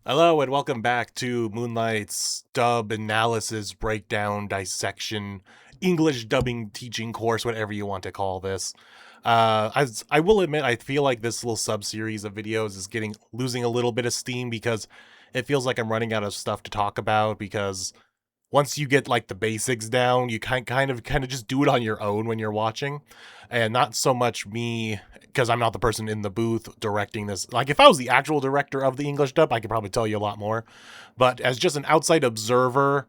Hello and welcome back to Moonlight's dub analysis, breakdown, dissection, English dubbing teaching course, whatever you want to call this. As I will admit, I feel like this little sub-series of videos is losing a little bit of steam because it feels like I'm running out of stuff to talk about, because once you get like the basics down, you kind of just do it on your own when you're watching, and not so much me, because I'm not the person in the booth directing this. Like, if I was the actual director of the English dub, I could probably tell you a lot more. But as just an outside observer,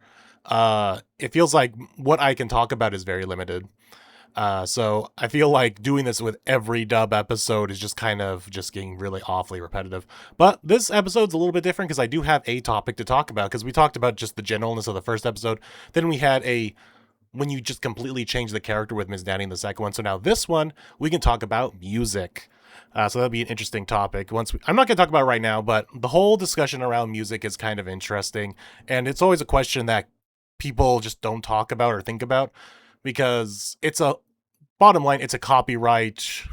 it feels like what I can talk about is very limited. So I feel like doing this with every dub episode is just kind of just getting really awfully repetitive. But this episode's a little bit different because I do have a topic to talk about, because we talked about just the generalness of the first episode. Then we had when you just completely change the character with Ms. Danny in the second one. So now this one, we can talk about music. So that'll be an interesting topic. I'm not going to talk about it right now, but the whole discussion around music is kind of interesting. And it's always a question that people just don't talk about or think about, because bottom line, it's a copyright,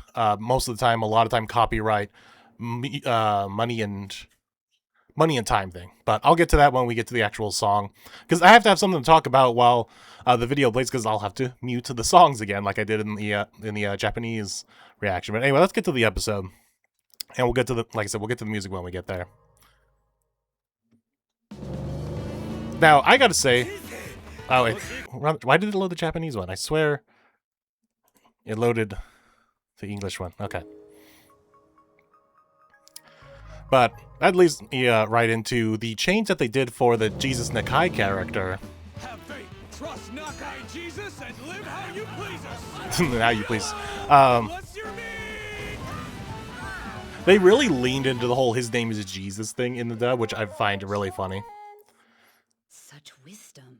most of the time, a lot of time, copyright, money and time thing. But I'll get to that when we get to the actual song, because I have to have something to talk about while the video plays, because I'll have to mute the songs again like I did in the Japanese reaction. But anyway, let's get to the episode, and we'll get to like I said, we'll get to the music when we get there. Now, I gotta say, why did it load the Japanese one? I swear it loaded the English one. Okay. But that leads me right into the change that they did for the Jesus Nakai character. Have faith, trust Nakai Jesus, and live how you please us. How you please. Bless your meat. They really leaned into the whole "his name is Jesus" thing in the dub, which I find really funny. Such wisdom.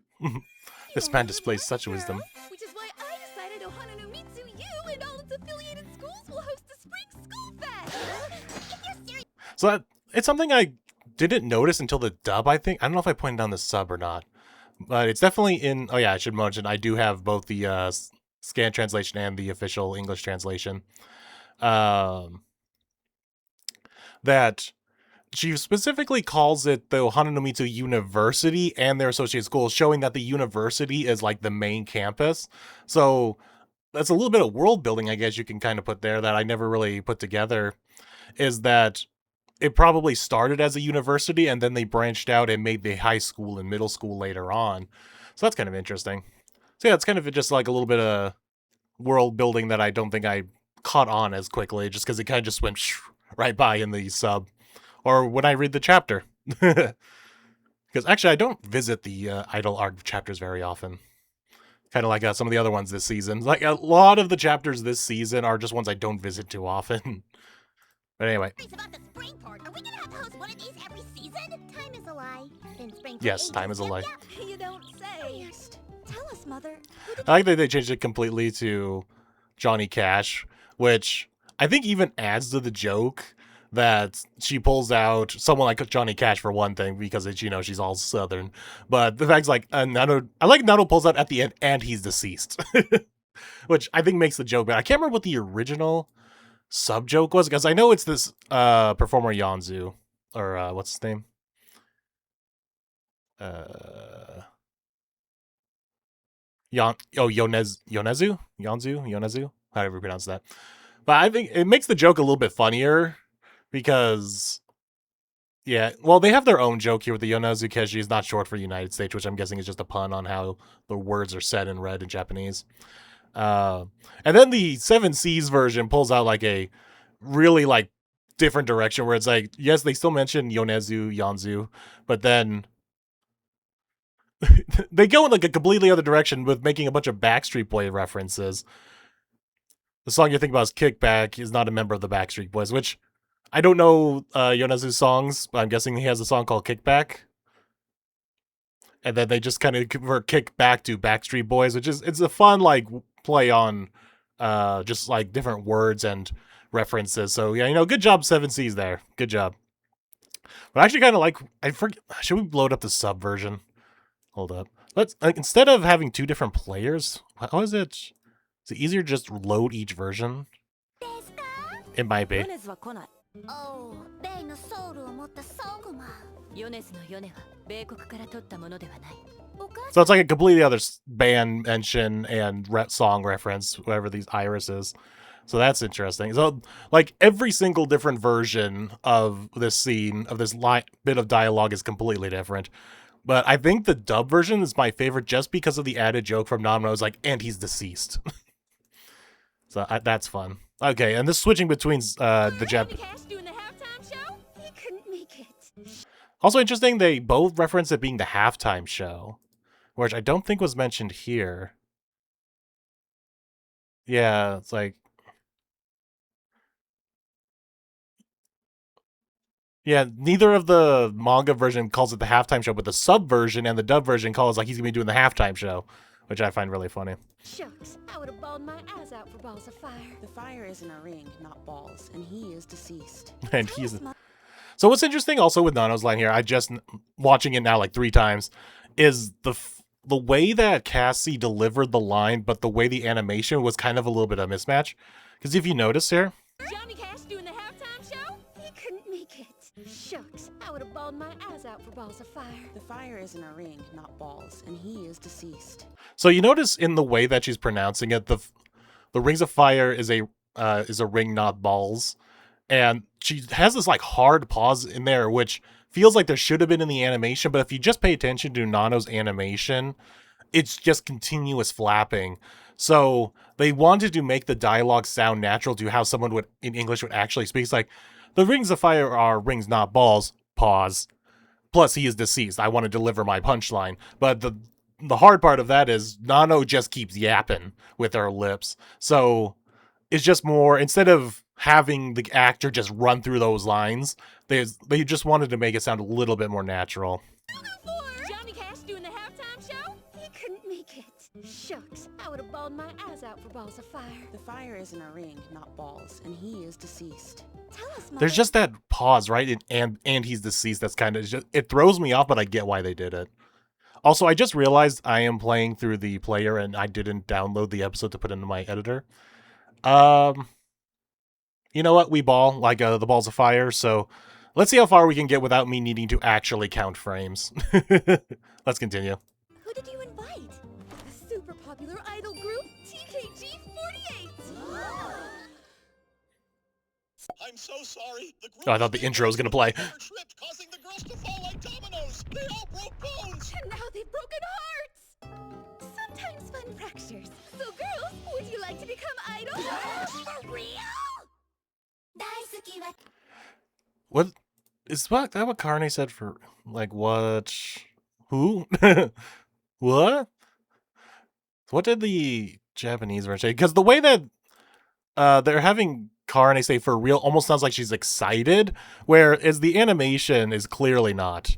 This man displays such wisdom. Which is why I decided Ohana no Mitsu U and all its affiliated schools will host the Spring School Fest. If you're serious. So it's something I didn't notice until the dub, I think. I don't know if I pointed on the sub or not. But it's definitely in... Oh yeah, I should mention, I do have both the scan translation and the official English translation. That she specifically calls it the Ohana no Mitsu University and their associated schools, showing that the university is like the main campus. So that's a little bit of world building, I guess you can kind of put there, that I never really put together, is that it probably started as a university and then they branched out and made the high school and middle school later on. So that's kind of interesting. So yeah, it's kind of just like a little bit of world building that I don't think I caught on as quickly, just because it kind of just went right by in the sub. Or when I read the chapter. Because actually, I don't visit the Idol Arc chapters very often. Kind of like some of the other ones this season. Like, a lot of the chapters this season are just ones I don't visit too often. But anyway. About the spring part, are we gonna have to host one of these every season? Time is a lie. In spring Yes, time is a lie. You don't say. Tell us, Mother. I like that they changed it completely to Johnny Cash, which I think even adds to the joke that she pulls out someone like Johnny Cash for one thing, because it's, she's all Southern. But the fact's like, I like Naruto pulls out at the end and he's deceased. Which I think makes the joke better. I can't remember what the original sub joke was, because I know it's this performer Yanzu, or what's his name? Yonezu, however you pronounce that. But I think it makes the joke a little bit funnier, because yeah, well, they have their own joke here with the Yonezu Keiji is not short for United States, which I'm guessing is just a pun on how the words are said and read in Japanese. And then the Seven Seas version pulls out like a really like different direction, where it's like, yes, they still mention Yanzu, but then they go in like a completely other direction with making a bunch of Backstreet Boy references. The song you're thinking about is Kickback, is not a member of the Backstreet Boys, which I don't know Yonezu's songs, but I'm guessing he has a song called Kickback. And then they just kind of convert Kickback to Backstreet Boys, which it's a fun like play on just like different words and references. So yeah, good job, Seven Seas there. Good job. But I actually kind of like, should we load up the sub version? Hold up. Let's, instead of having two different players, how is it? Is it easier to just load each version? It might be. ネズは来ない。おう、レイのソウルを持ったソウグマ。ヨネスのヨネは米国から取ったものではない。お母 So it's like a completely other band mention and song reference, whatever these Iris is. So that's interesting. So, like, every single different version of this scene, of this bit of dialogue is completely different. But I think the dub version is my favorite just because of the added joke from Namno's like, and he's deceased. So that's fun. Okay, and this switching between the Jap. Johnny Cash doing the halftime show? He couldn't make it. Also interesting, they both reference it being the halftime show, which I don't think was mentioned here. Yeah, it's like... Yeah, neither of the manga version calls it the halftime show, but the sub version and the dub version calls like he's gonna be doing the halftime show, which I find really funny. Shucks, I would have bawled my eyes out for balls of fire. The fire is in a ring, not balls, and he is deceased. And he's... So what's interesting also with Nano's line here, I just watching it now like 3 times, is the way that Cassie delivered the line, but the way the animation was kind of a little bit of a mismatch. Because if you notice here, Johnny Cash doing the halftime show? He couldn't make it. Shucks, I would have bawled my eyes out for balls of fire. The fire is in a ring, not balls, and he is deceased. so you notice in the way that she's pronouncing it, the Rings of Fire is a ring, not balls. And she has this like hard pause in there, which feels like there should have been in the animation, but if you just pay attention to Nano's animation, it's just continuous flapping. So they wanted to make the dialogue sound natural to how someone would in English would actually speak. It's like, the Rings of Fire are rings, not balls. Pause. Plus, he is deceased. I want to deliver my punchline. But the hard part of that is Nano just keeps yapping with her lips. So it's just more, instead of having the actor just run through those lines, they just wanted to make it sound a little bit more natural. Johnny Cash doing the halftime show? He couldn't make it. Shucks, I would have bawled my eyes out for balls of fire. The fire is in a ring, not balls, and he is deceased. Tell us, Mother. There's just that pause, right? And he's deceased. That's kind of just, it throws me off, but I get why they did it. Also, I just realized I am playing through the player and I didn't download the episode to put into my editor. You know what? We ball like the balls of fire, so let's see how far we can get without me needing to actually count frames. Let's continue. Who did you invite? The super popular idol group TKG48. I'm so sorry. The group Oh, I thought the intro was gonna play. tripped, causing the girls to fall like dominoes. They all broke bones. And now they've broken hearts. Sometimes fun fractures. So girls, would you like to become idols? For real? What is that what Carne said for like what? Who? What? What did the Japanese version say? Because the way that they're having Carne say for real almost sounds like she's excited, whereas the animation is clearly not.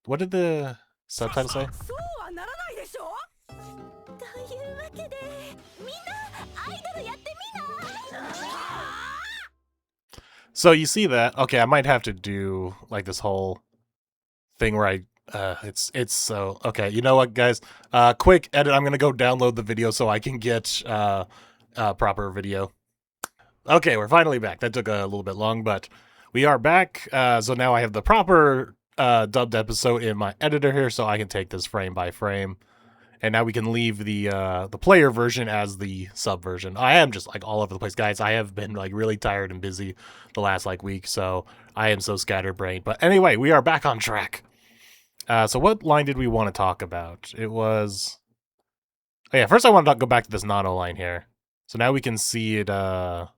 What did the subtitle say? そうはならないでしょというわけで、みんなアイドルやってみな。 So you see that? Okay, I might have to do like this whole thing where it's so okay. You know what, guys? Quick edit. I'm gonna go download the video so I can get proper video. Okay, we're finally back. That took a little bit long, but we are back. So now I have the proper dubbed episode in my editor here, so I can take this frame by frame. And now we can leave the player version as the sub version. I am just like all over the place, guys. I have been like really tired and busy the last like week, so I am so scatterbrained. But anyway, we are back on track. So what line did we want to talk about? It was... Oh yeah, first I want to go back to this Nano line here. So now we can see it, Here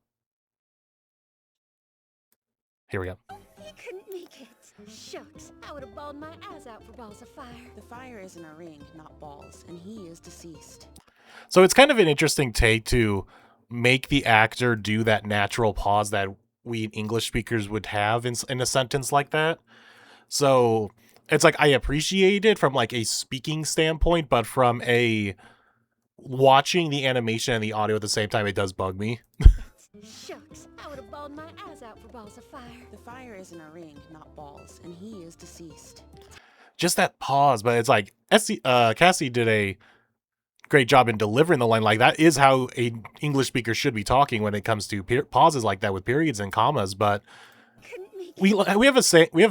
we go. You couldn't make it. Shucks, I would have bawled my eyes out for balls of fire. The fire is in a ring, not balls, and he is deceased. So it's kind of an interesting take to make the actor do that natural pause that we English speakers would have in a sentence like that. So it's like I appreciate it from like a speaking standpoint, but from a watching the animation and the audio at the same time, it does bug me. Shucks, I would have bawled my eyes out for balls of fire. The fire is in a ring, not balls, and he is deceased. Just that pause, but it's like Cassie did a great job in delivering the line. Like, that is how a English speaker should be talking when it comes to pauses like that with periods and commas. But we have a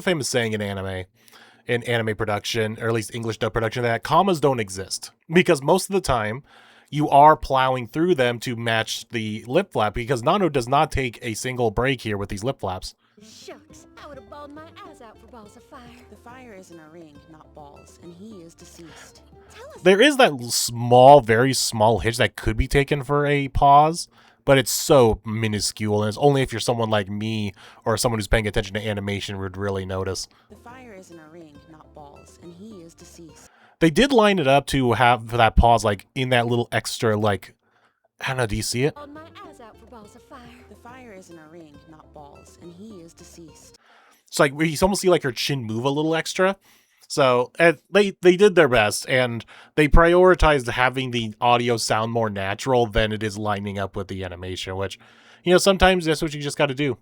famous saying in anime production, or at least English dub production, that commas don't exist, because most of the time you are plowing through them to match the lip flap, because Nano does not take a single break here with these lip flaps. Shucks, I would have bawled my ass out for balls of fire. The fire is in a ring, not balls, and he is deceased. Tell us. There is that small, very small hitch that could be taken for a pause, but it's so minuscule, and it's only if you're someone like me or someone who's paying attention to animation would really notice. The fire is in a ring, not balls, and he is deceased. They did line it up to have that pause, like, in that little extra, like, I don't know, do you see it? Bawled my ass out for balls of fire. The fire is in a ring, not balls, and he is deceased. It's like, you almost see, like, her chin move a little extra. So, they did their best, and they prioritized having the audio sound more natural than it is lining up with the animation, which, you know, sometimes that's what you just got to do.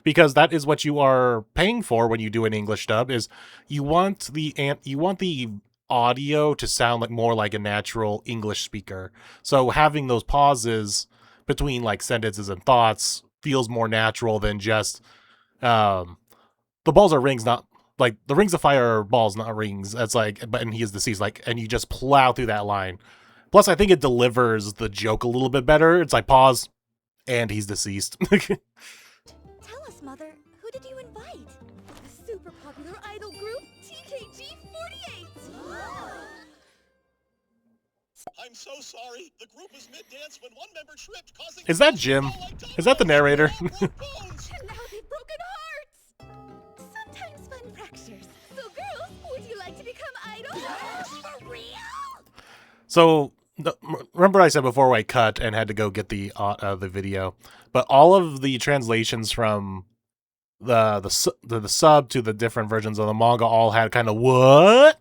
Because that is what you are paying for when you do an English dub, is you want the audio to sound like more like a natural English speaker. So having those pauses between, like, sentences and thoughts feels more natural than just the balls are rings, not like the rings of fire are balls, not rings. That's like, but and he is deceased, like, and you just plow through that line. Plus, I think it delivers the joke a little bit better. It's like, pause, and he's deceased. Tell us, Mother, who did you invite? The super popular idol group TKG48. I'm so sorry. The group is mid-dance when one member tripped, causing... Is that Jim? Is that the narrator? And now they've broken hearts. Sometimes fun fractures. So, girls, would you like to become idols? For real? So, remember I said before I cut and had to go get the video, but all of the translations from the sub to the different versions of the manga all had kind of what?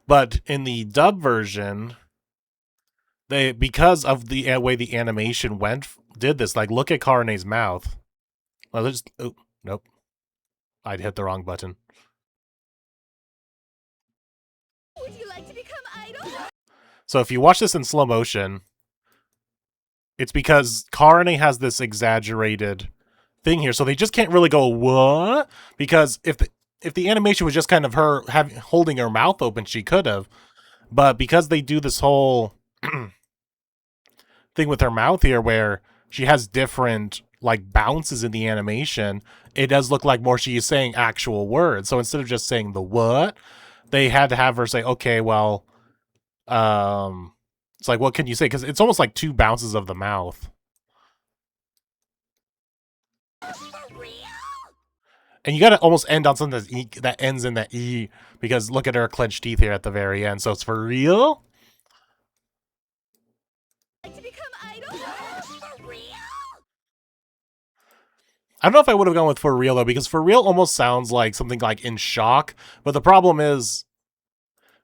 But in the dub version, they, because of the way the animation did this, like, look at Karane's mouth. Well, oh, nope. I'd hit the wrong button. Would you like to become idols? So if you watch this in slow motion, it's because Karane has this exaggerated thing here, so they just can't really go what? Because if the animation was just kind of her holding her mouth open, she could have. But because they do this whole thing with her mouth here, where she has different, like, bounces in the animation, it does look like more she is saying actual words. So instead of just saying the what, they had to have her say, okay, well, it's like, what can you say? Because it's almost like two bounces of the mouth. And you gotta almost end on something that ends in that E, because look at her clenched teeth here at the very end. So it's for real? Like to become idols? For real? I don't know if I would have gone with for real, though, because for real almost sounds like something like in shock. But the problem is,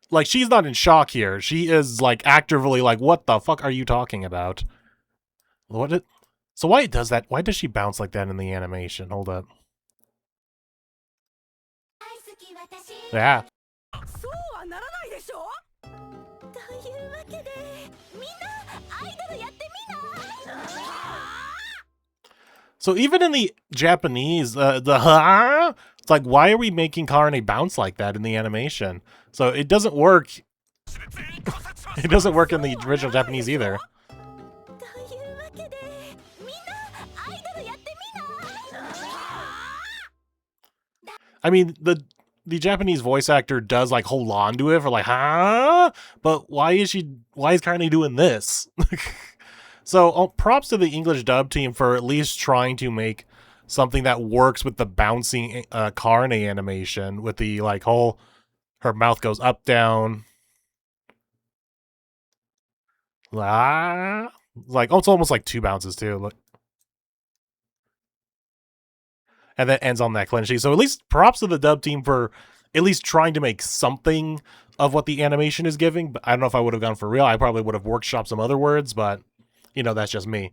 like, she's not in shock here. She is, like, actively like, what the fuck are you talking about? So why does that? Why does she bounce like that in the animation? Hold up. Yeah. そうはならないでしょというわけでみんなアイドルやってみな So even in the Japanese, it's like, why are we making Karane bounce like that in the animation? So it doesn't work. It doesn't work in the original Japanese either. というわけでみんなアイドルやってみな I mean, the Japanese voice actor does, like, hold on to it for, like, huh? But why is Karane doing this? So props to the English dub team for at least trying to make something that works with the bouncing Karane animation, with the, like, whole, her mouth goes up, down. Like, it's almost like two bounces too. Look. And then ends on that clenchy. So at least props to the dub team for at least trying to make something of what the animation is giving. But I don't know if I would have gone for real. I probably would have workshopped some other words, but, you know, that's just me.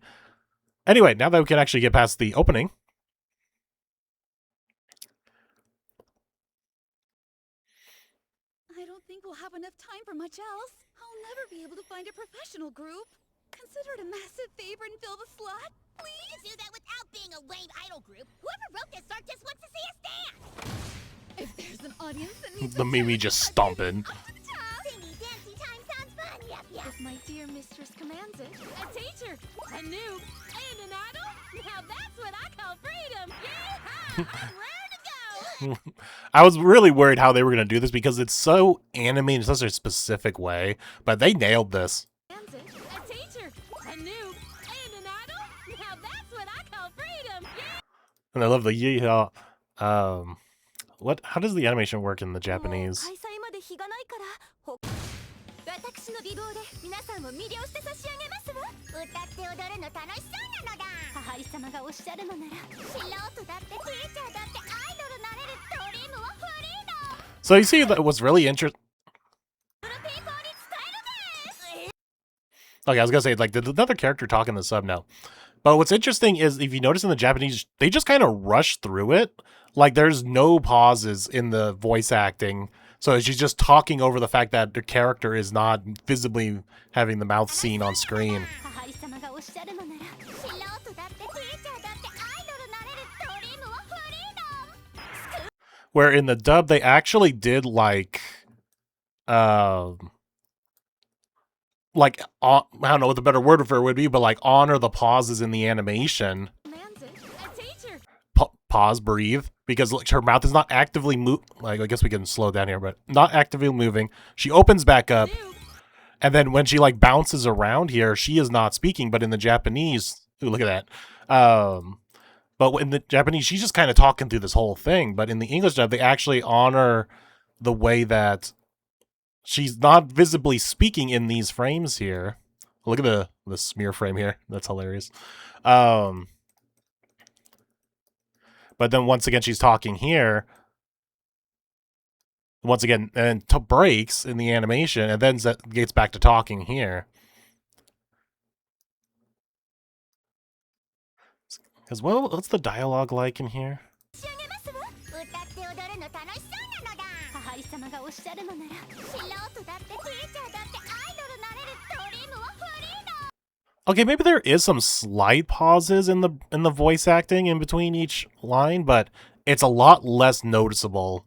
Anyway, now that we can actually get past the opening. I don't think we'll we'll have enough time for much else. I'll never be able to find a professional group. Consider it a massive favor and fill the slot, please. Do that without being a lame idol group. Whoever wrote this song just wants to see us dance. If there's an audience that needs The Mimi just stomping. Singing dancey time sounds fun. Yep, yep. If my dear mistress commands it. A teacher, a noob, and an idol? Now that's what I call freedom! Yeehaw! I'm ready to go! I was really worried how they were going to do this because it's so animated in such a specific way, but they nailed this. Commands it. A teacher, a noob, and an idol? Now that's what I call freedom! Yeah! And I love the yeehaw. What? How does the animation work in the Japanese? 開催まで日がないから私の美貌で皆さんを魅了して差し上げますわ歌って踊るの楽しそうなのだ。母リ様がおっしゃるのなら素人だってティーチャーだってアイドルなれるドリームはフリーだ。 So you see that what's really interesting. プロピーポーに伝えるです。 Okay, I was gonna say, like, did another character talk in the sub? No. But what's interesting is, if you notice in the Japanese, they just kind of rush through it. Like, there's no pauses in the voice acting. So she's just talking over the fact that the character is not visibly having the mouth seen on screen. 母リ様がおっしゃるのなら素人だってティーチャーだってアイドルなれるドリームはフリーだ。 Where in the dub, they actually did, like, I don't know what the better word for it would be, but, like, honor the pauses in the animation. commands it. A teacher, Pause, breathe, because like, her mouth is not actively like, I guess we can slow down here, but not actively moving. She opens back up, noob, and then when she like bounces around here, she is not speaking. But in the Japanese, ooh, look at that. But in the Japanese, she's just kind of talking through this whole thing. But in the English dub, they actually honor the way that she's not visibly speaking in these frames here. Look at the smear frame here. That's hilarious. But then once again, she's talking here. Once again, and breaks in the animation, and then gets back to talking here. Because, well, what's the dialogue like in here? 仕上げますわ。歌って踊るの楽しそうなのだ。母リ様がおっしゃるのなら素人だってティーチャーだってアイドルなれるドリームはフリーだ。 Okay, maybe there is some slight pauses in the voice acting in between each line, but it's a lot less noticeable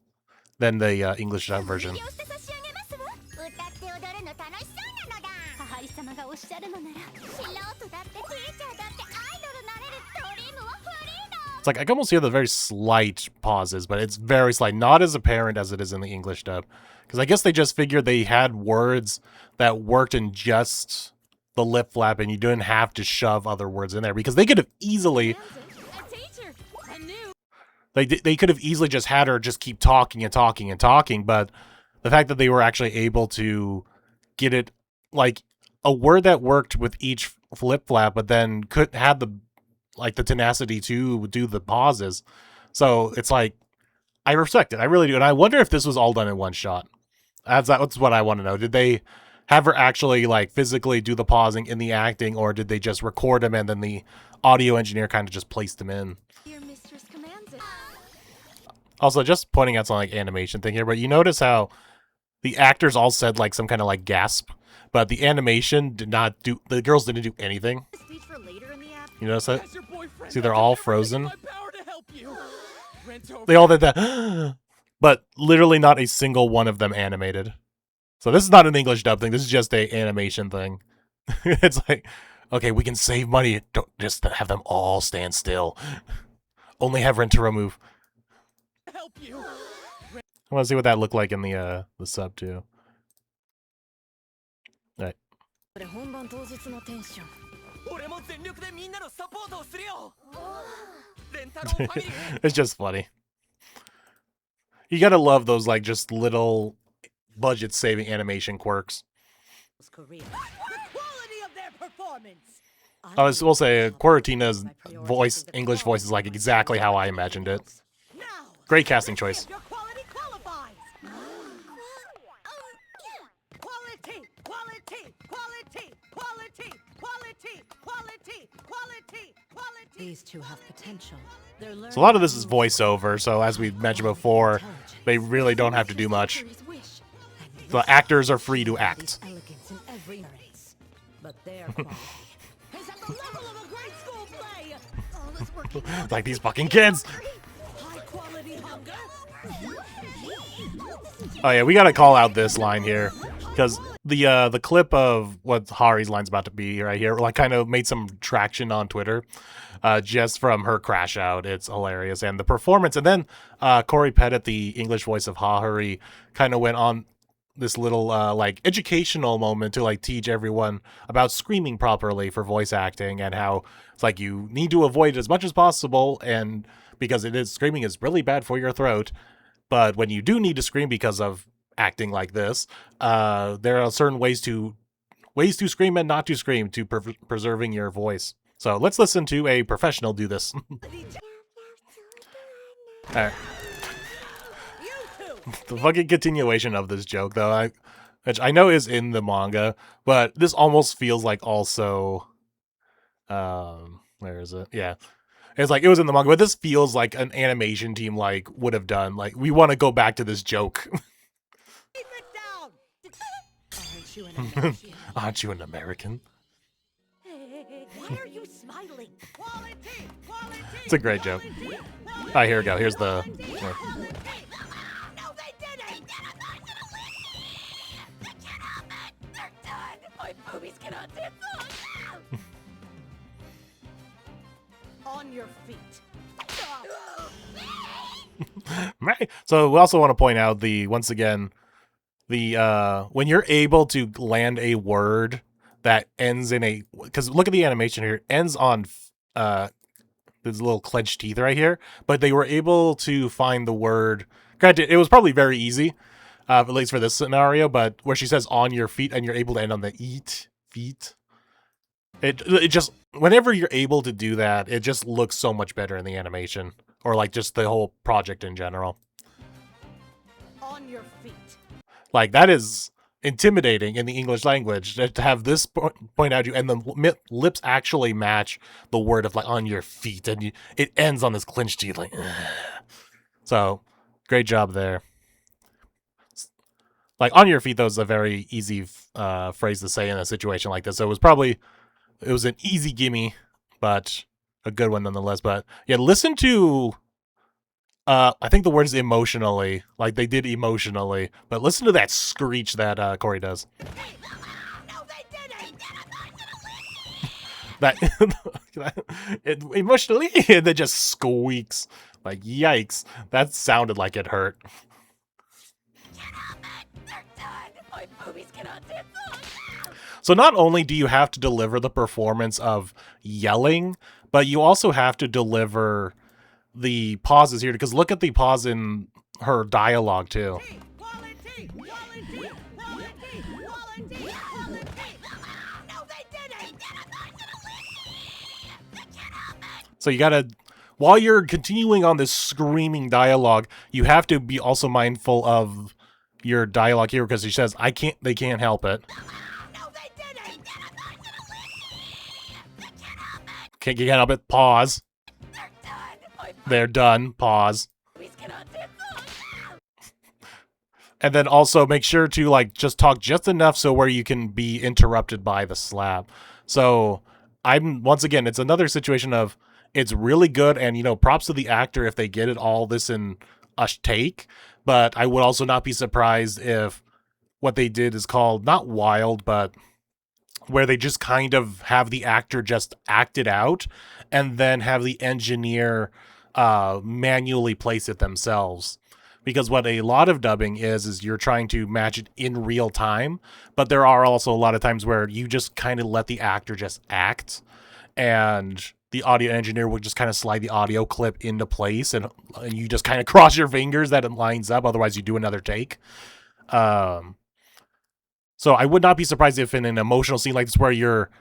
than the English dub version. 魅了して差し上げますわ。歌って踊るの楽しそうなのだ。母リ様がおっしゃるのなら素人だってティーチャーだってアイドルなれるドリームはフリーだ。 It's like I can almost hear the very slight pauses, but it's very slight, not as apparent as it is in the English dub. Because I guess they just figured they had words that worked in just the lip flap, and you didn't have to shove other words in there, because they could have easily commands it. A teacher, a noob, they could have easily just had her just keep talking and talking and talking, but the fact that they were actually able to get it like a word that worked with each flip flap, but then could have the tenacity to do the pauses. So it's like, I respect it. I really do. And I wonder if this was all done in one shot. That's what I want to know. Did they have her actually like physically do the pausing in the acting, or did they just record them and then the audio engineer kind of just placed them in? your mistress commands it. Also, just pointing out some like animation thing here, but you notice how the actors all said like some kind of like gasp, but the animation did not do, the girls didn't do anything. Speech for later in the app. You notice that? As your boyfriend, See, they're I do all everything frozen. in my power to help you. Rent They all did that, but literally not a single one of them animated. So this is not an English dub thing. This is just a animation thing. It's like, okay, we can save money. Don't just have them all stand still. Only have Rentaro move. help you. I want to see what that looked like in the sub too. Right. これ本番当日のテンション俺も全力でみんなのサポートをするよ。レンタロウファミリー。 It's just funny. You gotta love those like just little budget saving animation quirks. Career. The quality of their performance. I will say Quarantina's voice, English voice, is like exactly how I imagined it. Now, Great casting choice. your quality qualifies. Quality, quality, quality, quality, quality, quality, quality, quality. These two have potential. They're learning. So a lot of this is voiceover, so as we mentioned before, they really don't have to do much. his wish. And The actors are free to act. Elegance in every race, but their quality is at the level of a grade school play. All this working Like these fucking kids. High quality hunger. Oh yeah, we gotta call out this line here because the clip of what Hari's line's about to be right here, like, kind of made some traction on Twitter, just from her crash out. It's hilarious, and the performance, and then Corey Pettit, the English voice of Hahari, kind of went on this little like educational moment to like teach everyone about screaming properly for voice acting and how it's like you need to avoid it as much as possible, and because screaming is really bad for your throat. But when you do need to scream because of acting like this, there are certain ways to scream and not to scream to preserving your voice. So let's listen to a professional do this. Alright. The fucking continuation of this joke, though, which I know is in the manga, but this almost feels like also, where is it? Yeah. It's like it was in the manga, but this feels like an animation team like would have done. Like, we want to go back to this joke. Keep it down. Aren't you an American? Aren't you an American? Why are you smiling? Quality, quality. It's a great joke. Ah, here we go. Here's the. No, they didn't. They're done. My boobies cannot dance. On your feet. Right. So we also want to point out once again, when you're able to land a word that ends in a, because look at the animation here, it ends on there's little clenched teeth right here, but they were able to find the word. Granted, it was probably very easy, at least for this scenario, but where she says on your feet and you're able to end on the feet. It just, whenever you're able to do that, it just looks so much better in the animation, or like just the whole project in general. On your feet. Like, that is intimidating in the English language, to have this point out you, and the lips actually match the word of like on your feet, and it ends on this clenched teeth, like. Ugh. So, great job there. Like, on your feet, though, is a very easy phrase to say in a situation like this. So it was an easy gimme, but a good one nonetheless. But yeah, listen to, I think the word is emotionally, like they did emotionally, but listen to that screech that Corey does. No, they didn't. It emotionally, and then just squeaks. Like, yikes. That sounded like it hurt. They're done. My boobies cannot dance. So not only do you have to deliver the performance of yelling, but you also have to deliver the pauses here, because look at the pause in her dialogue too. Quality, quality, quality, quality, quality. No, they didn't. So you gotta, while you're continuing on this screaming dialogue, you have to be also mindful of your dialogue here, because she says, they can't help it. You can't help it. Pause. They're done. Pause. And then also make sure to like just talk just enough so where you can be interrupted by the slap. So once again, it's another situation of it's really good, and props to the actor if they get it all this in a take. But I would also not be surprised if what they did is called not wild, but where they just kind of have the actor just act it out and then have the engineer manually place it themselves. Because what a lot of dubbing is you're trying to match it in real time, but there are also a lot of times where you just kind of let the actor just act, and the audio engineer will just kind of slide the audio clip into place, and you just kind of cross your fingers that it lines up, otherwise you do another take. So I would not be surprised if in an emotional scene like this where you're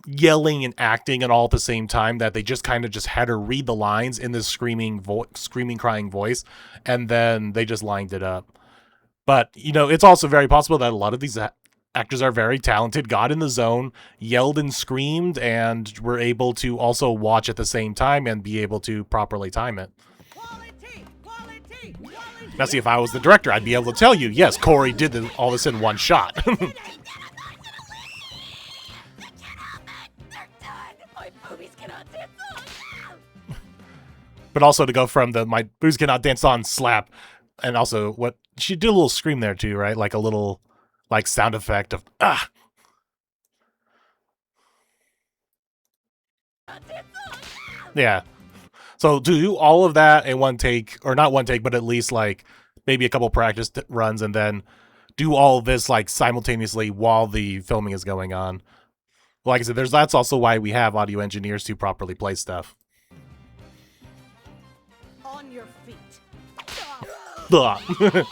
yelling and acting and all at the same time, that they just kind of just had her read the lines in this screaming, crying voice, and then they just lined it up. But, it's also very possible that a lot of these actors are very talented, got in the zone, yelled and screamed, and were able to also watch at the same time and be able to properly time it. Quality, quality, quality. Now, see, if I was the director, I'd be able to tell you, yes, Corey did all this in one shot. But also to go from the my boobs cannot dance on slap, and also what she did a little scream there too, right? Like a little like sound effect of ah. Yeah. So to do all of that in one take, or not one take, but at least like maybe a couple practice runs, and then do all of this like simultaneously while the filming is going on. Like I said, that's also why we have audio engineers to properly play stuff. On your feet. Ugh.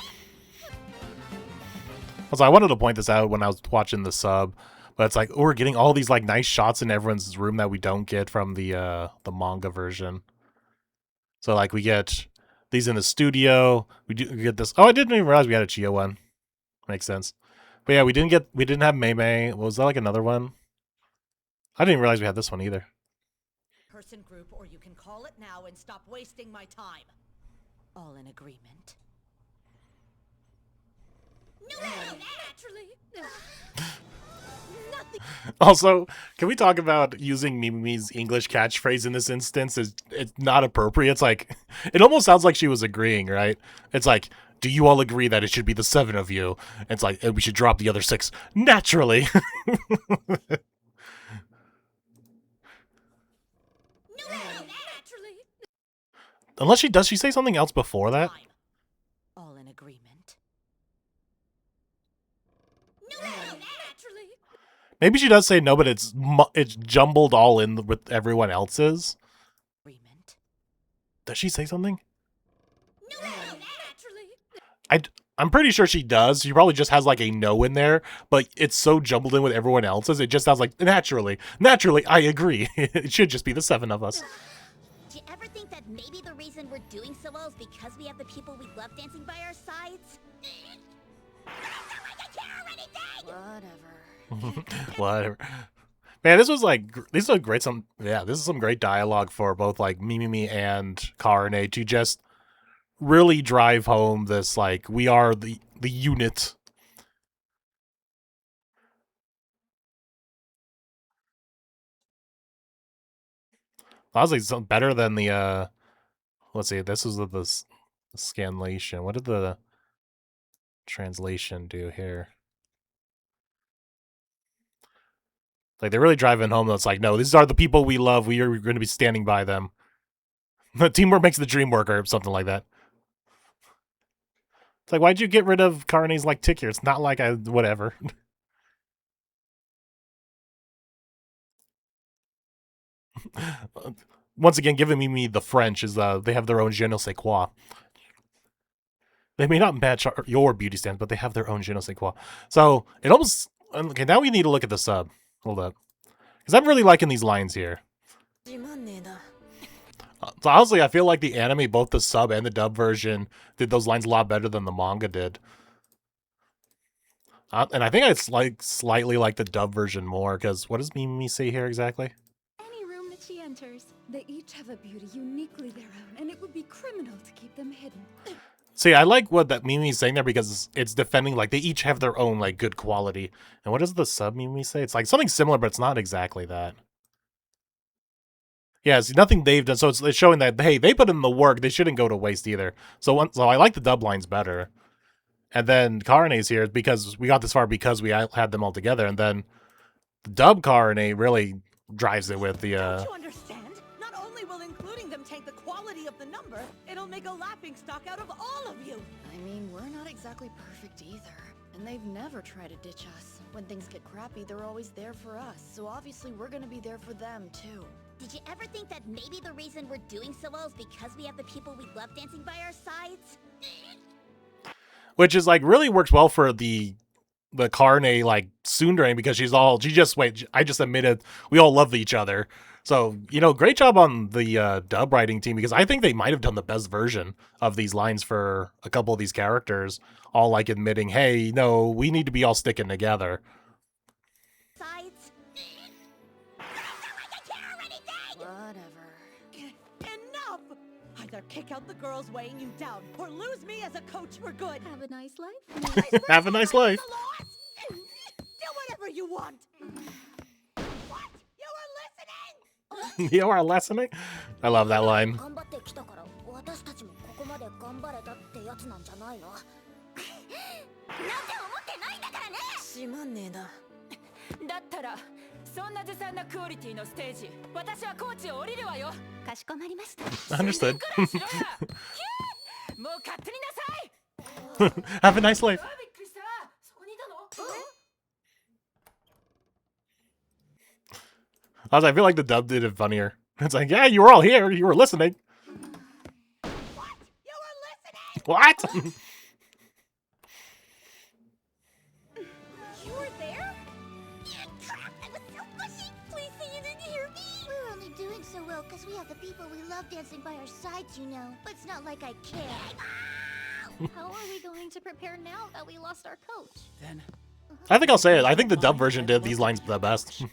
Also, I wanted to point this out when I was watching the sub, but it's like, oh, we're getting all these like nice shots in everyone's room that we don't get from the manga version. So like we get these in the studio. We get this. Oh, I didn't even realize we had a Chio one. Makes sense. But yeah, we didn't have Mei. Was that like another one? I didn't realize we had this one either. Person group, or you can call it now and stop wasting my time. All in agreement? No, naturally. Nothing. Also, can we talk about using Mimi's English catchphrase in this instance? It's not appropriate. It's like, it almost sounds like she was agreeing, right? It's like, do you all agree that it should be the 7 of you? It's like, and we should drop the other 6 naturally. Naturally. Unless she say something else before that? Time. All in agreement? Naturally. Maybe she does say no, but it's jumbled all in with everyone else's. Agreement? Does she say something? Naturally. I'm pretty sure she does. She probably just has like a no in there, but it's so jumbled in with everyone else's. It just sounds like naturally, I agree. It should just be the 7 of us. Do you ever think that maybe the reason we're doing so well is because we have the people we love dancing by our sides? Whatever. Man, this was like this is some great dialogue for both like Mimimi and Karane to just really drive home this like we are the unit. Honestly, something better than the let's see, this is the scanlation. What did the translation do here? Like, they're really driving home. That's like, no, these are the people we love. We are going to be standing by them. Teamwork makes the dream work, or something like that. It's like, why'd you get rid of Karane's like tick here? It's not like whatever. Once again, giving me the French is they have their own je ne sais quoi. They may not match your beauty standards, but they have their own je ne sais quoi. So it almost okay. Now we need to look at the sub. Hold up, because I'm really liking these lines here. So honestly, I feel like the anime, both the sub and the dub version, did those lines a lot better than the manga did. And I think it's like slightly like the dub version more, because what does Mimi say here exactly? Any room that she enters, they each have a beauty uniquely their own, and it would be criminal to keep them hidden. See, I like what that Mimi's saying there because it's defending, like, they each have their own, like, good quality. And what does the sub Mimi say? It's like something similar, but it's not exactly that. Yeah, it's nothing they've done. So it's showing that, hey, they put in the work. They shouldn't go to waste either. So I like the dub lines better. And then Karane's here because we got this far because we had them all together. And then the dub Karane really drives it with the... Don't you understand? Not only will including them take the quality of the number, it'll make a laughing stock out of all of you. I mean, we're not exactly perfect either. And they've never tried to ditch us. When things get crappy, they're always there for us. So obviously we're gonna be there for them, too. Did you ever think that maybe the reason we're doing so well is because we have the people we love dancing by our sides? Which is like really works well for the Karane like tsundere because I just admitted we all love each other. So, you know, great job on the dub writing team because I think they might have done the best version of these lines for a couple of these characters, all like admitting, hey, no, we need to be all sticking together. Sides? Whatever. Enough! I Either kick out the girls weighing you down, or lose me as a coach for good. Have a nice life. Have a nice life. Do whatever you want. What? You were listening? You are listening? I love that line. 頑張ってきたから私たちもここまで頑張れたってやつなんじゃないのなんて思ってないんだからねしまんねえな。だったらそんなずさんなクオリティのステージ私はコーチを降りるわよかしこまりました。 Understood. しろやキューもう勝手になさい Have a nice life. びっくりしたそこにいたの I feel like the dub did it funnier. It's like, yeah, you were all here. You were listening. What? You were there? You crap! I was so pushy! Please say you didn't hear me! We're only doing so well because we have the people we love dancing by our sides, you know. But it's not like I care. How are we going to prepare now that we lost our coach? Then I think I'll say it. I think the dub version did these lines the best.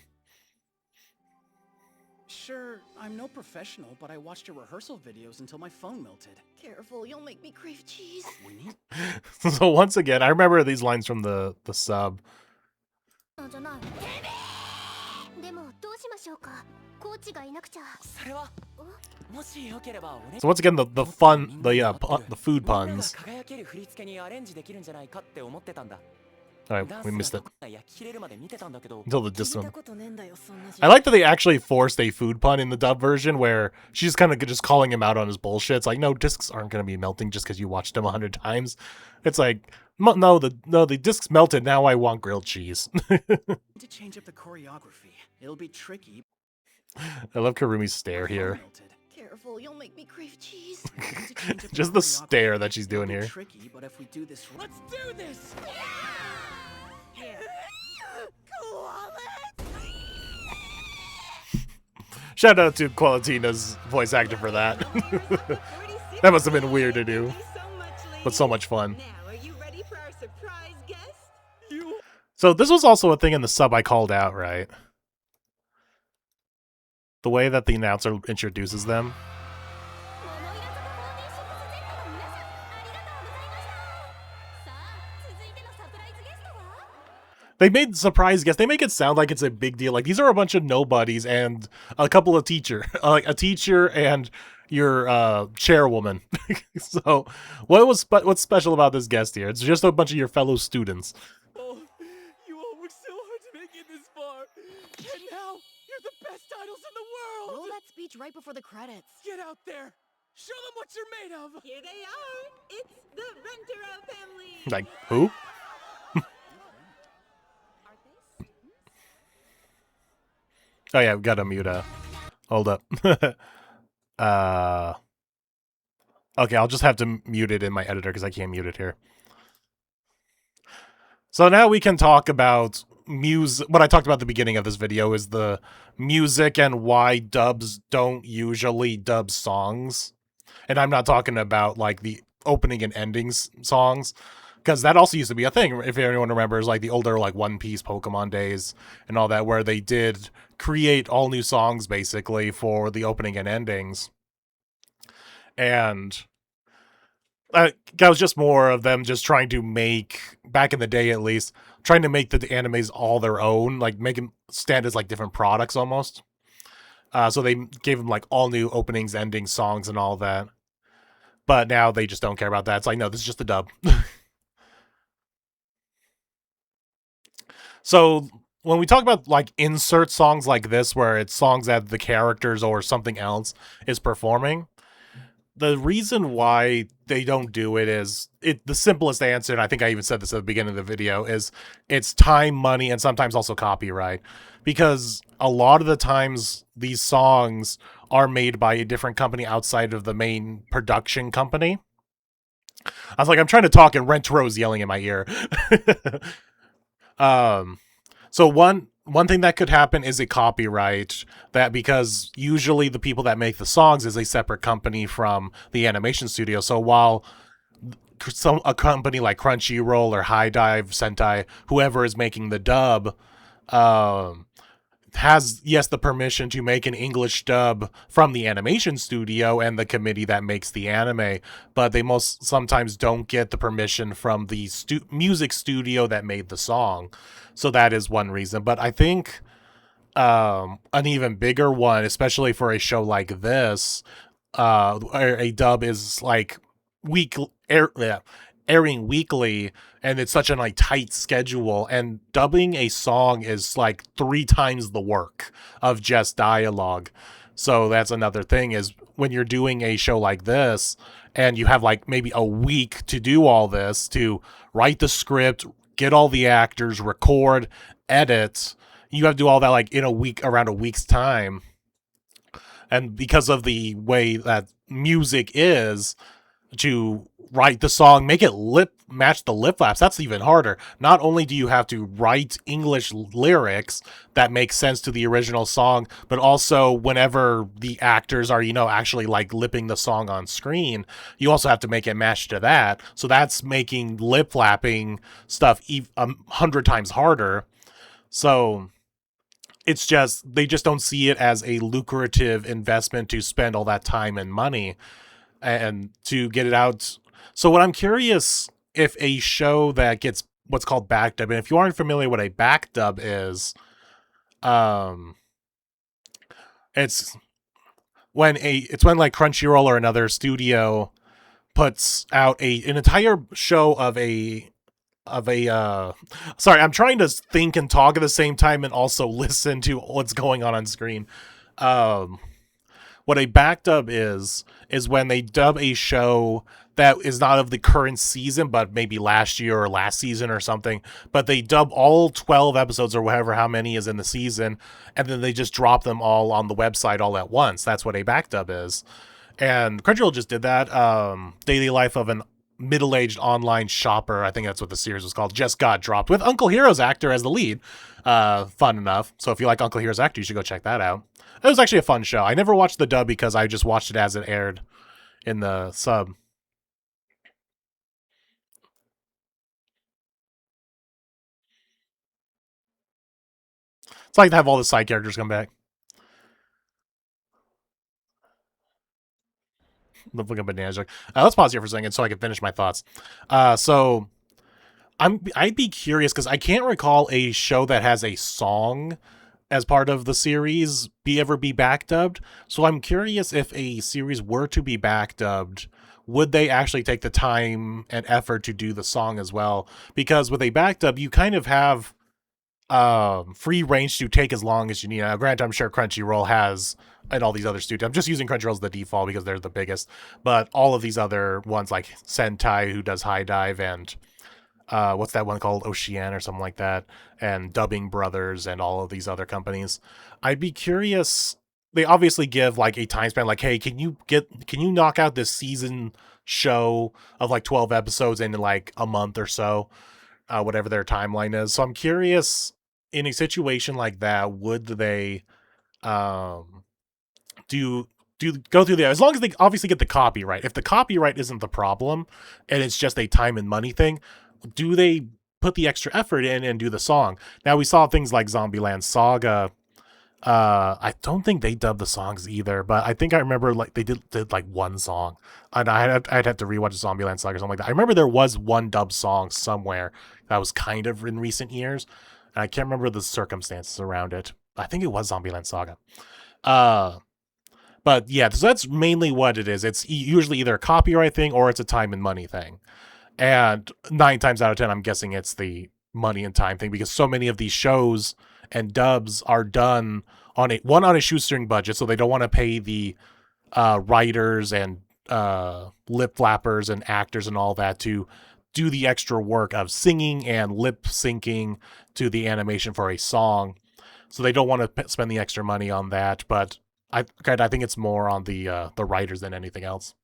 sure, I'm no professional, but I watched your rehearsal videos until my phone melted. Careful, you'll make me crave cheese. Winnie? So once again, I remember these lines from the sub. なんじゃないでもどうしましょうかコーチがいなくちゃそれはもしよければ俺 So once again, the fun, the food みんなが puns. 輝ける振り付けにアレンジできるんじゃないかって思ってたんだ。 All right, ダン we ス missed が it どこか焼き切れるまで見てたんだけど until the 聞 disc いた one. ことねえんだよ、そんな I like that they actually forced a food pun in the dub version where she's kind of just calling him out on his bullshit. It's like, no, discs aren't going to be melting just because you watched them 100 times. It's like, no, the discs melted. Now I want grilled cheese. to change up the choreography. It'll be tricky. I love Karumi's stare here. Melted. Careful, you'll make me crave cheese. To change up Just the choreography, stare that she's it'll doing be here. Tricky, but if we do this, let's do this. Shout out to Qualitina's voice actor for that. That must have been weird to do, but so much fun. Now, are you ready for our surprise guest? So this was also a thing in the sub I called out, right? The way that the announcer introduces them. 桃色坂46 Z の皆さんありがとうございましたさあ続いてのサプライズゲストは They made surprise guests. They make it sound like it's a big deal. Like these are a bunch of nobodies and a couple of like a teacher and your chairwoman. So what's special about this guest here? It's just a bunch of your fellow students. Oh, you all worked so hard to make it this far, and now you're the best idols in the Roll world. that speech right before the credits. Get out there, show them what you're made of. Here they are. It's the Rentero family. Like who? Oh yeah, we gotta mute. Hold up. Okay, I'll just have to mute it in my editor because I can't mute it here. So now we can talk about music. What I talked about at the beginning of this video is the music and why dubs don't usually dub songs. And I'm not talking about like the opening and endings songs, because that also used to be a thing. If anyone remembers, like the older like One Piece, Pokemon days, and all that, where they did create all new songs basically for the opening and endings. And that was just more of them just trying to make, back in the day at least, trying to make the animes all their own, like make them stand as like different products almost. So they gave them like all new openings, endings, songs, and all that. But now they just don't care about that. It's like, no, this is just a dub. So when we talk about like insert songs like this, where it's songs that the characters or something else is performing, the reason why they don't do it is the simplest answer, and I think I even said this at the beginning of the video, is it's time, money, and sometimes also copyright. Because a lot of the times these songs are made by a different company outside of the main production company. I was like, I'm trying to talk and Rentero's yelling in my ear. So one thing that could happen is a copyright, that because usually the people that make the songs is a separate company from the animation studio. So while a company like Crunchyroll or High Dive, Sentai, whoever is making the dub, has, yes, the permission to make an English dub from the animation studio and the committee that makes the anime, but they most sometimes don't get the permission from the music studio that made the song. So that is one reason. But I think an even bigger one, especially for a show like this, a dub is like airing weekly, and it's such a like tight schedule, and dubbing a song is like 3 times the work of just dialogue. So that's another thing, is when you're doing a show like this and you have like maybe a week to do all this, to write the script, get all the actors, record, edit, you have to do all that like in a week, around a week's time. And because of the way that music is, to write the song, make it match the lip flaps, that's even harder. Not only do you have to write English lyrics that make sense to the original song, but also whenever the actors are, actually like lipping the song on screen, you also have to make it match to that. So that's making lip flapping stuff 100 times harder. So it's just, they just don't see it as a lucrative investment to spend all that time and money and to get it out. So what I'm curious, if a show that gets what's called back dub, and if you aren't familiar what a back dub is, it's when like Crunchyroll or another studio puts out an entire show of a sorry, I'm trying to think and talk at the same time and also listen to what's going on screen. What a back dub is when they dub a show that is not of the current season, but maybe last year or last season or something, but they dub all 12 episodes or whatever, how many is in the season, and then they just drop them all on the website all at once. That's what a back dub is. And Crunchyroll just did that. Daily Life of an Middle-Aged Online Shopper, I think that's what the series was called, just got dropped with Uncle Hero's actor as the lead. Fun enough. So if you like Uncle Hero's actor, you should go check that out. It was actually a fun show. I never watched the dub because I just watched it as it aired in the sub. It's like to have all the side characters come back. The fucking bananas. Let's pause here for a second so I can finish my thoughts. So I'd be curious because I can't recall a show that has a song as part of the series ever be back dubbed. So I'm curious, if a series were to be back dubbed, would they actually take the time and effort to do the song as well? Because with a back dub, you kind of have free range to take as long as you need. Now, granted, I'm sure Crunchyroll has, and all these other studios, I'm just using Crunchyroll as the default because they're the biggest, but all of these other ones like Sentai, who does High Dive, and what's that one called, Ocean or something like that, and Dubbing Brothers, and all of these other companies, I'd be curious. They obviously give like a time span, like, hey, can you knock out this season show of like 12 episodes in like a month or so, whatever their timeline is. So I'm curious, in a situation like that, would they do go through as long as they obviously get the copyright. If the copyright isn't the problem and it's just a time and money thing, do they put the extra effort in and do the song? Now, we saw things like Zombieland Saga. I don't think they dubbed the songs either, but I think I remember like they did like one song, and I'd have to rewatch Zombieland Saga or something like that. I remember there was one dub song somewhere that was kind of in recent years, and I can't remember the circumstances around it. I think it was Zombieland Saga. But yeah, so that's mainly what it is. It's usually either a copyright thing or it's a time and money thing. And 9 times out of 10, I'm guessing it's the money and time thing, because so many of these shows and dubs are done on a shoestring budget, so they don't want to pay the writers and lip flappers and actors and all that to do the extra work of singing and lip syncing to the animation for a song. So they don't want to spend the extra money on that, but I think it's more on the writers than anything else.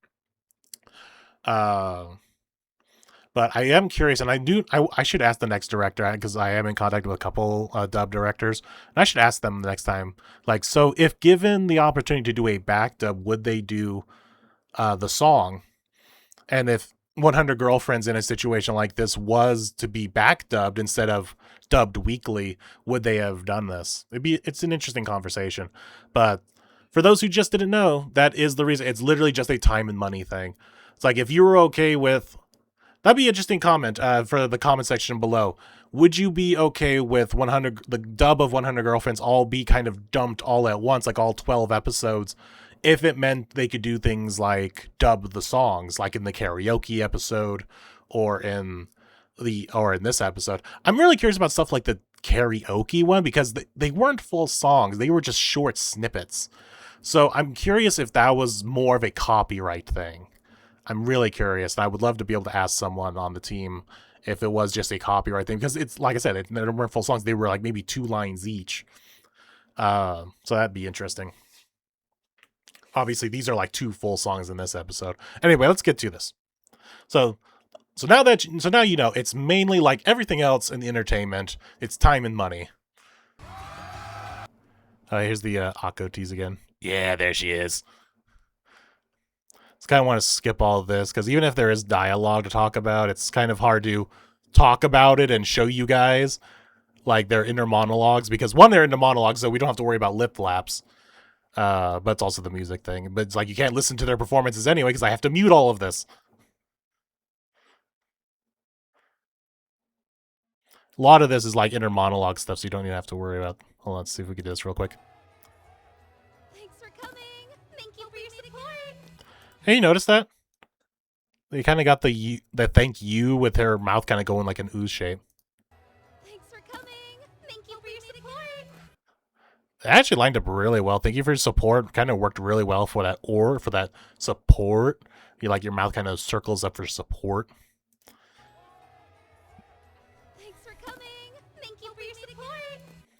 But I am curious, and I should ask the next director, because I am in contact with a couple dub directors, and I should ask them the next time, like, so if given the opportunity to do a back dub, would they do the song? And if 100 Girlfriends in a situation like this was to be back dubbed instead of dubbed weekly, would they have done this? It's an interesting conversation. But for those who just didn't know, that is the reason. It's literally just a time and money thing. It's like, if you were okay with, that'd be an interesting comment for the comment section below. Would you be okay with the dub of 100 Girlfriends all be kind of dumped all at once, like all 12 episodes, if it meant they could do things like dub the songs, like in the karaoke episode or in this episode? I'm really curious about stuff like the karaoke one, because they weren't full songs. They were just short snippets. So I'm curious if that was more of a copyright thing. I'm really curious. And I would love to be able to ask someone on the team if it was just a copyright thing, because it's, like I said, they weren't full songs. They were like maybe 2 lines each. So that'd be interesting. Obviously, these are like 2 full songs in this episode. Anyway, let's get to this. So now you know, it's mainly like everything else in the entertainment. It's time and money. Here's the Akko tease again. Yeah, there she is. Just kind of want to skip all of this, because even if there is dialogue to talk about, it's kind of hard to talk about it and show you guys like their inner monologues, because one, they're into monologues, so we don't have to worry about lip flaps. But it's also the music thing. But it's like, you can't listen to their performances anyway, because I have to mute all of this. A lot of this is like inner monologue stuff, so you don't even have to worry about. Hold on, let's see if we can do this real quick. Thanks for coming. Thank you for your support. Hey, you notice that? They kind of got the thank you with her mouth kind of going like an ooze shape. Thanks for coming. Thank you for your support. It actually lined up really well. Thank you for your support. Kind of worked really well for that for that support. You like your mouth kind of circles up for support. Thanks for coming. Thank you for your support.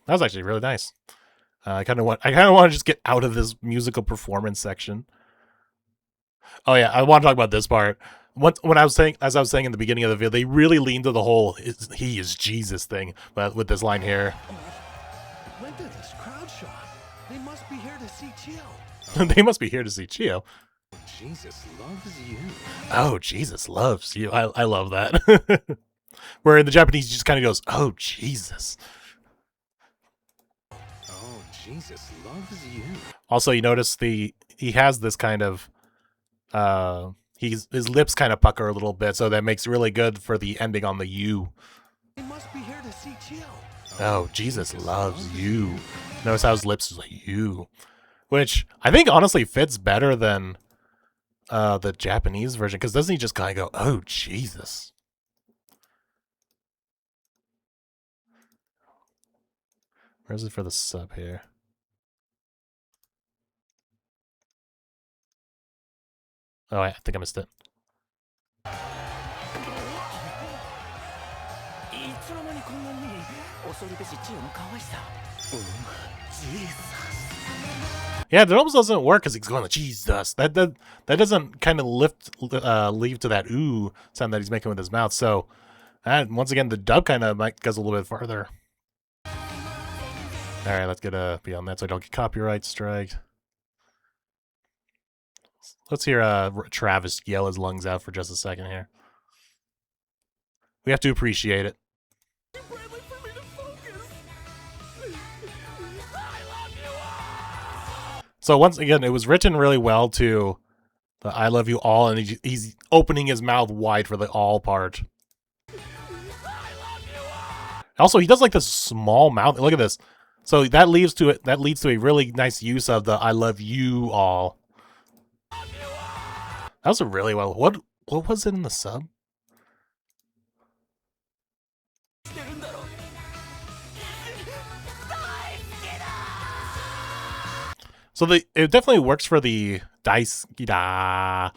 That was actually really nice. I kind of want to just get out of this musical performance section. Oh yeah, I want to talk about this part. As I was saying in the beginning of the video, they really leaned to the whole "he is Jesus" thing, but with this line here. When did this crowd show up? They must be here to see Chio. They must be here to see Chio. Jesus loves you. Oh, Jesus loves you. I love that. Where in the Japanese, he just kind of goes, "Oh, Jesus." Oh, Jesus loves you. Also, you notice he has this kind of his lips kind of pucker a little bit, so that makes really good for the ending on the U. They must be here to see Chio. Oh, Jesus loves you. Notice how his lips is like you, which I think honestly fits better than the Japanese version, because doesn't he just kind of go, "Oh, Jesus"? Where's it for the sub here? Oh, I think I missed it. Yeah, that almost doesn't work because he's going like, Jesus. That doesn't kind of leave to that ooh sound that he's making with his mouth. So, once again, the dub kind of goes a little bit farther. All right, let's get beyond that so I don't get copyright striked. Let's hear Travis yell his lungs out for just a second here. We have to appreciate it. So once again, it was written really well to the "I love you all," and he's opening his mouth wide for the "all" part. Also, he does like this small mouth. Look at this. So that leads to a really nice use of the "I love you all." That was a really well. What was it in the sub? So it definitely works for the Daisuke-da.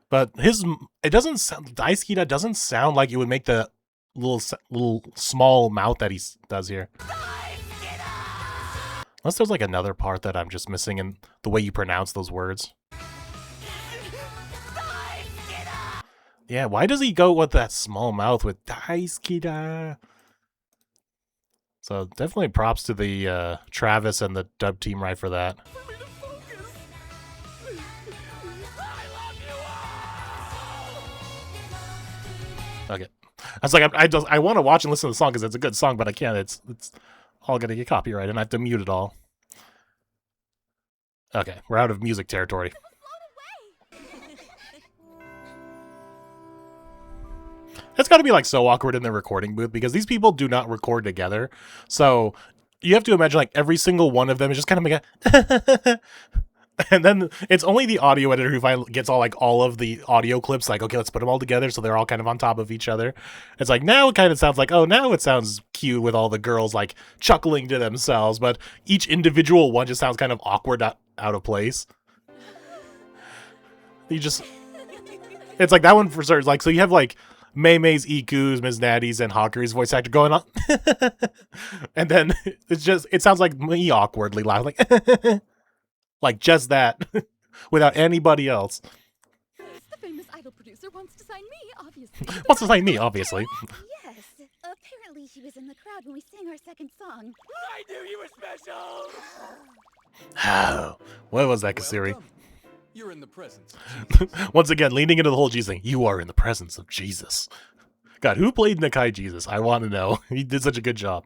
But it doesn't sound, Daisuke-da doesn't sound like it would make the little small mouth that he does here. Unless there's like another part that I'm just missing in the way you pronounce those words. Yeah, why does he go with that small mouth with Daisuke-da? So definitely props to the Travis and the dub team right for that. Okay. I was like, I want to watch and listen to the song because it's a good song, but I can't. It's all gonna get copyrighted, and I have to mute it all. Okay, we're out of music territory. It's got to be like so awkward in the recording booth because these people do not record together. So you have to imagine like every single one of them is just kind of like a and then it's only the audio editor who finally gets all of the audio clips like, okay, let's put them all together so they're all kind of on top of each other. It's like now it kind of sounds like, oh, now it sounds cute with all the girls like chuckling to themselves, but each individual one just sounds kind of awkward out of place. It's like that one for certain. Like, so you have like May's, Iku's, Ms. Natty's, and Hawkery's voice actor going on. And then it sounds like me awkwardly laughing. Like just that. Without anybody else. The famous idol producer wants to sign me, obviously. Wants to sign me, obviously. Yes. Apparently she was in the crowd when we sang our second song. I knew you were special! Oh, what was that, Kasiri? Welcome. You're in the presence of Jesus. Once again, leaning into the whole Jesus thing. You are in the presence of Jesus. God, who played Nakai Jesus? I want to know. He did such a good job.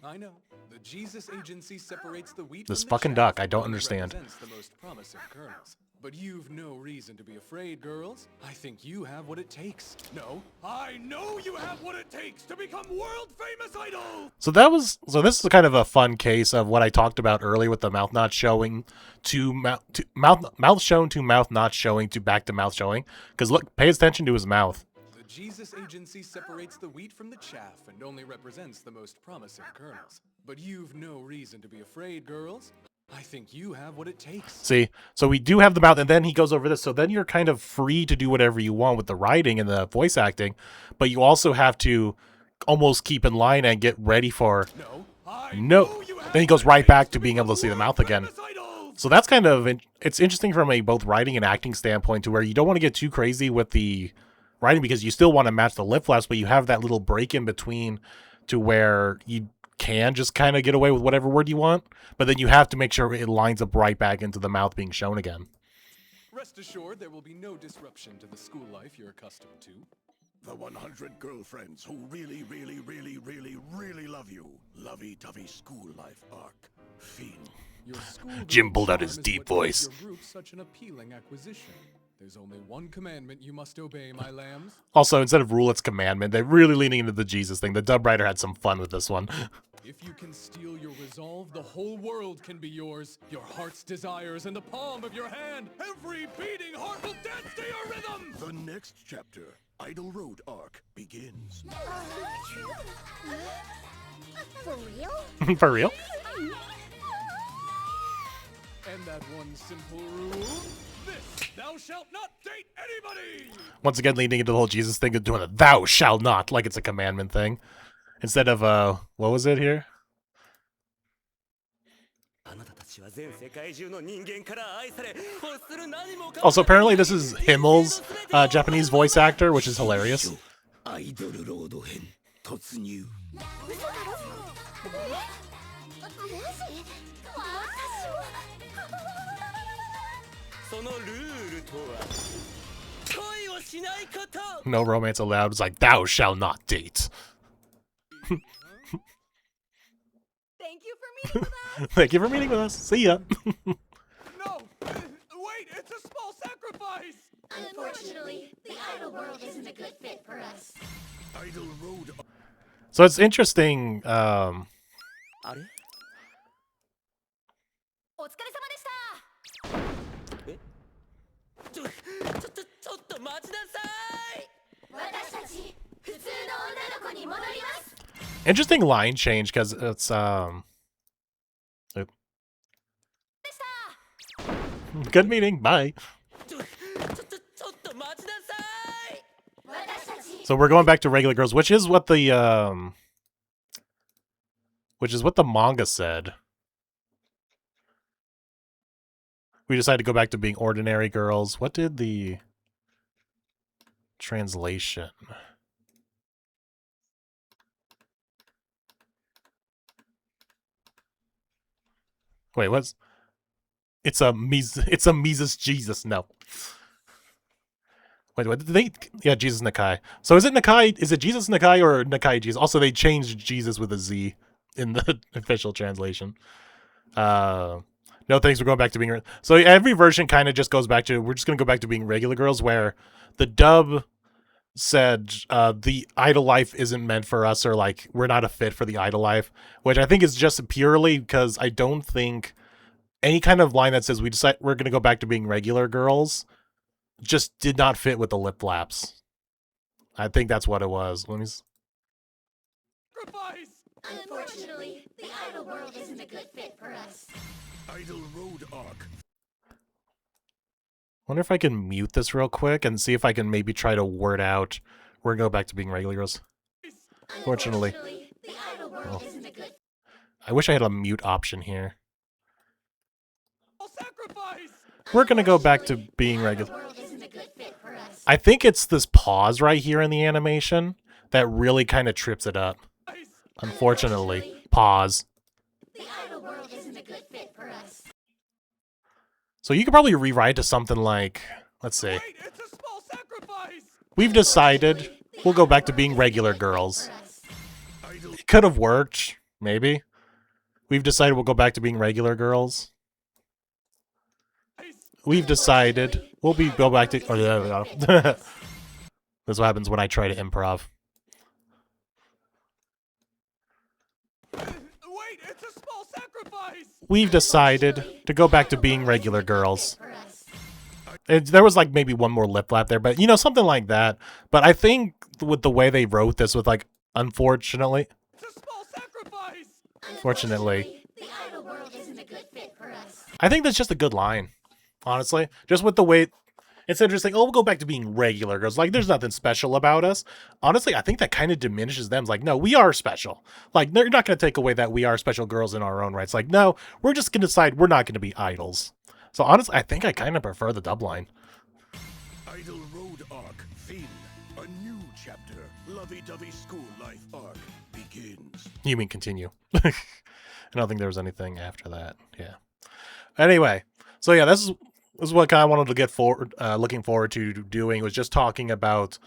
I know. The Jesus Agency separates the wheat This from the fucking chaff duck, I and don't only understand. represents the most promising kernels. But you've no reason to be afraid, girls. I think you have what it takes. No, I know you have what it takes to become world famous idol! So this is kind of a fun case of what I talked about earlier with the mouth not showing to mouth shown to mouth not showing to back to mouth showing. Because look, pay attention to his mouth. the Jesus Agency separates the wheat from the chaff and only represents the most promising kernels. But you've no reason to be afraid, girls. I think you have what it takes. See, so we do have the mouth, and then he goes over this. So then you're kind of free to do whatever you want with the writing and the voice acting, but you also have to almost keep in line and get ready for no. Then he goes right back to being able to see the mouth again. So that's kind of it's interesting from a both writing and acting standpoint to where you don't want to get too crazy with the writing because you still want to match the lip flaps, but you have that little break in between to where you can just kind of get away with whatever word you want, but then you have to make sure it lines up right back into the mouth being shown again. Rest assured, there will be no disruption to the school life you're accustomed to. The 100 girlfriends who really, really, really, really, really love you. Lovey-dovey school life arc. Fiend. Your school Jim pulled out charm his is deep what makes voice. Your group such an appealing acquisition. There's only one commandment you must obey, my lambs. Also, instead of rule, it's commandment. They're really leaning into the Jesus thing. The dub writer had some fun with this one. If you can steal your resolve, the whole world can be yours. Your heart's desires in the palm of your hand. Every beating heart will dance to your rhythm. The next chapter, Idol Road arc, begins. For real? For real? And that one simple rule, this, thou shalt not date anybody! Once again, leaning into the whole Jesus thing of doing a thou shall not, like it's a commandment thing. Instead of, what was it here? Also, apparently this is Himmel's Japanese voice actor, which is hilarious. No romance allowed. It's like, thou shall not date. Thank you for meeting with us. Thank you for meeting with us. See ya. No! Wait, it's a small sacrifice! Unfortunately, the idol world isn't a good fit for us. Idol Road. So it's interesting. お疲れ様でしたちょっと待ちなさい私たち、普通の女の子に戻ります。 Interesting line change because it's oop. Good meeting. Bye. ちょっと待ちなさい 私たち、 So we're going back to regular girls, which is what the manga said. We decided to go back to being ordinary girls. What did the translation? Wait, what's it's a Mises Jesus. No. Wait, did they? Yeah, Jesus Nakai. So is it Nakai? Is it Jesus Nakai or Nakai Jesus? Also, they changed Jesus with a Z in the official translation. No thanks, we're going back to being... So every version kind of just goes back to... We're just going to go back to being regular girls, where the dub said the idol life isn't meant for us, or like we're not a fit for the idol life, which I think is just purely because I don't think any kind of line that says we decide we're going to go back to being regular girls just did not fit with the lip flaps. I think that's what it was. Let me... Sacrifice! Unfortunately, the idol world isn't a good fit for us. Idol Road Arc. Wonder if I can mute this real quick and see if I can maybe try to word out we're going to go back to being regular girls. Fortunately. The idol world isn't a good... I wish I had a mute option here. Sacrifice! We're going to go back to being regular. world isn't a good fit for us. I think it's this pause right here in the animation that really kind of trips it up. Unfortunately. Pause. The idol world isn't a good fit for us. So you could probably rewrite to something like, let's see. Wait, it's a small sacrifice! We've decided we'll go back to being regular girls. It could have worked, maybe. We've decided we'll go back to being regular girls. We've decided we'll go back to... Oh, yeah. This is what happens when I try to improv. Wait, it's a small sacrifice! We've decided to go back to being regular girls. There was like maybe one more lip flap there, but you know, something like that. But I think with the way they wrote this, with like, unfortunately... It's a small sacrifice! Fortunately. The idol world isn't a good fit for us. I think that's just a good line. Honestly, just with the way it's interesting. Oh, we'll go back to being regular girls. Like, there's nothing special about us. Honestly, I think that kind of diminishes them. It's like, no, we are special. Like, they're not going to take away that we are special girls in our own rights. Like, no, we're just going to decide we're not going to be idols. So honestly, I think I kind of prefer the dub line. Idol Road Arc. Theme. A new chapter. Lovey-dovey school life arc begins. You mean continue? I don't think there was anything after that. Yeah. Anyway, so yeah, this is what I wanted to get forward, looking forward to doing, was just talking about,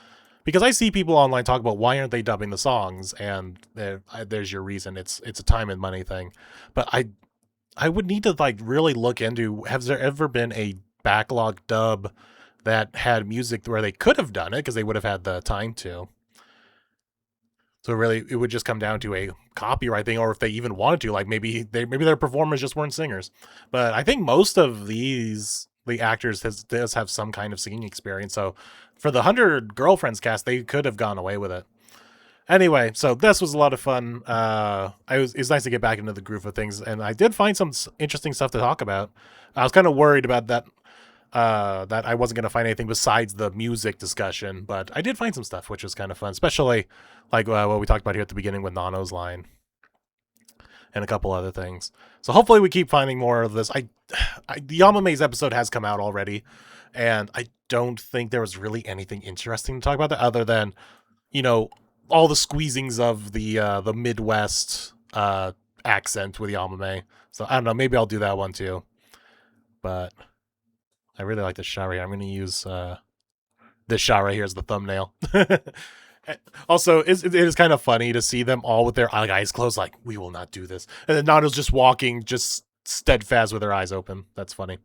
because I see people online talk about why aren't they dubbing the songs, and there's your reason. It's a time and money thing. But I would need to like really look into, has there ever been a backlog dub that had music where they could have done it because they would have had the time to. So really, it would just come down to a copyright thing, or if they even wanted to, like maybe their performers just weren't singers. But I think most of the actors does have some kind of singing experience. So for the 100 Girlfriends cast, they could have gone away with it. Anyway, so this was a lot of fun. It's nice to get back into the groove of things, and I did find some interesting stuff to talk about. I was kind of worried about that. That I wasn't going to find anything besides the music discussion, but I did find some stuff, which was kind of fun, especially like what we talked about here at the beginning with Nano's line and a couple other things. So hopefully we keep finding more of this. The Yamamei's episode has come out already, and I don't think there was really anything interesting to talk about that other than, you know, all the squeezings of the Midwest accent with Yamamei. So I don't know, maybe I'll do that one too. But I really like this shot right here. I'm going to use this shot right here as the thumbnail. Also, it is kind of funny to see them all with their eyes closed, like, we will not do this. And then Nano's just walking, just steadfast with her eyes open. That's funny.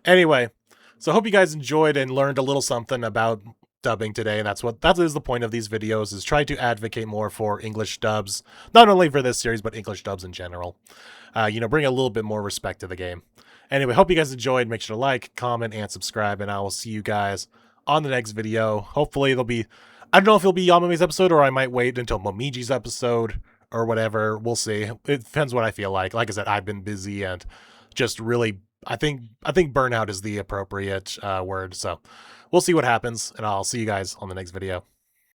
Anyway, so I hope you guys enjoyed and learned a little something about dubbing today. And that is the point of these videos, is try to advocate more for English dubs, not only for this series, but English dubs in general. You know, bring a little bit more respect to the game. Anyway, hope you guys enjoyed. Make sure to like, comment, and subscribe, and I will see you guys on the next video. Hopefully it'll be, I don't know if it'll be Yamamei's episode, or I might wait until Momiji's episode, or whatever. We'll see. It depends what I feel like. Like I said, I've been busy, and just really, I think burnout is the appropriate word. So we'll see what happens, and I'll see you guys on the next video.